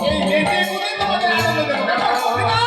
এই বেঁচে বুঝে তোমাদের আনন্দ দেবো কেমন?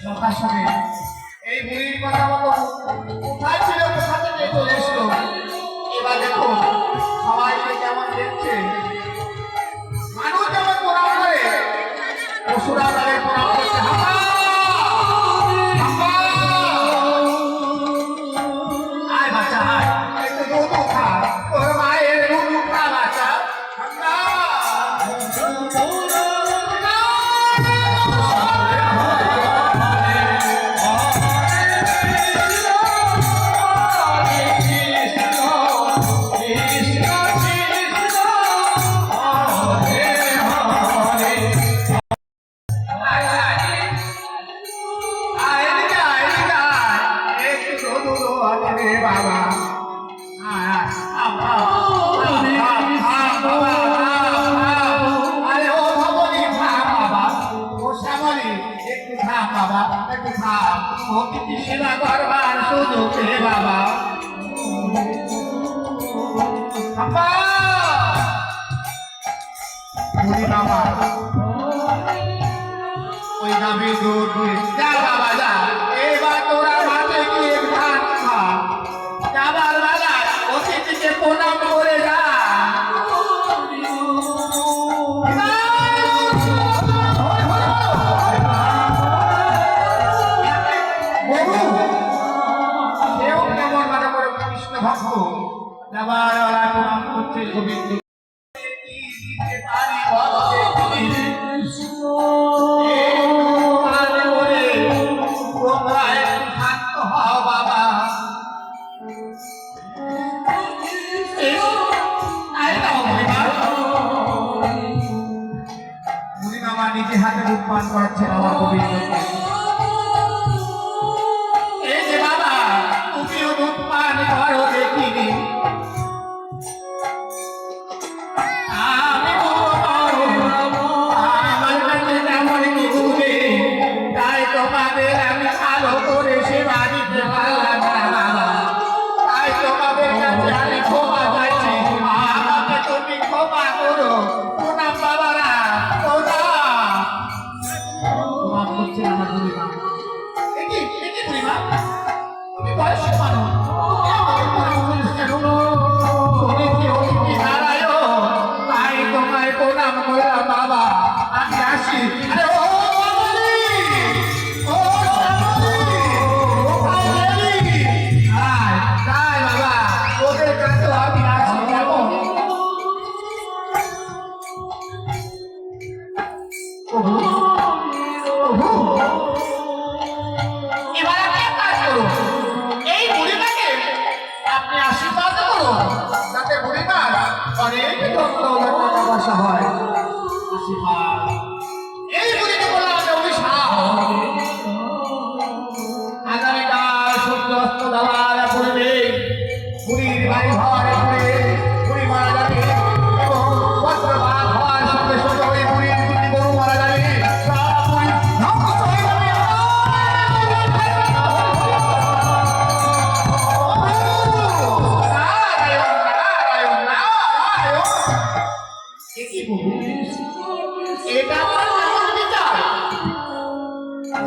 কথা শুনে এই বুড়ির কথা মতো কোথায় ছিল, কোথা থেকে চলে এসলো। এবার দেখো সবাইকে কেমন দেখছে, মানুষ যেমন প্রণাম করে পশুরা তাদের প্রণাম করছে। হাম্বা! হাম্বা! আয় বাচ্চা আয়, একটু দুধ খা, তোর মায়ের দুধ খা বাচ্চা। হাম্বা! সেবা করবার সুযোগ দে বাবা। বুড়ি বাবা ওই গাভী দুধ দিয়ে যা বাবা যা, এবার তোরা মাঠে গিয়ে ধান খা। যাবার বেলা অতিথিকে প্রণাম করে যা। ভক্ত যাবার বেলা প্রণাম করছে গোবিন্দ। নিজে হাতে দুধ পান করাচ্ছেন আমার গোবিন্দকে। এই যে বাবা তুমিও দুধ পান করো দেখিনি, আমি আমার কাছে তেমন কিছু নেই, তাই তোমাদের আমি ভালো করে সেবা দিতে পারলাম না বাবা। তাই তোমাদের কাছে আমি ক্ষমা চাইছি, আমাকে তুমি ক্ষমা করো। প্রণাম বাবারা, প্রণাম করছে আমার বুড়িমা। বুড়িমা তুমি বয়স্ক মানুষ, তাই তোমায় প্রণাম করলাম বাবা। আমি আসি। বাবা ওদের কাছে আমি আসি। এবার আপনি এক কাজ করুন, এই বুড়িমাকে আপনি আশীর্বাদ করুন, যাতে বুড়িমার অনেক টাকা পয়সা হয়। আশীর্বাদ এই বুড়িকে বললাম আমি অভিশাপ। আগামীকাল সূর্য অস্ত যাওয়ার পূর্বে বুড়ির বাড়ি ঘরে ঘুরে বুড়ি মারা যাবে এবং বজ্রপাত হওয়ার সঙ্গে সঙ্গে ওই বুড়ির দুটি গরু মারা যাবে। এটা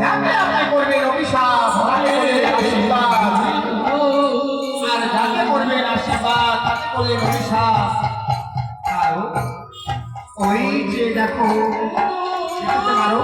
যাকে আপনি করবেন অভিশাপ, তাকে করবেন আশীর্বাদ, আর যাকে করবেন আশীর্বাদ তাকে করবেন অভিশাপ। কারণ ওই যে দেখো, মারো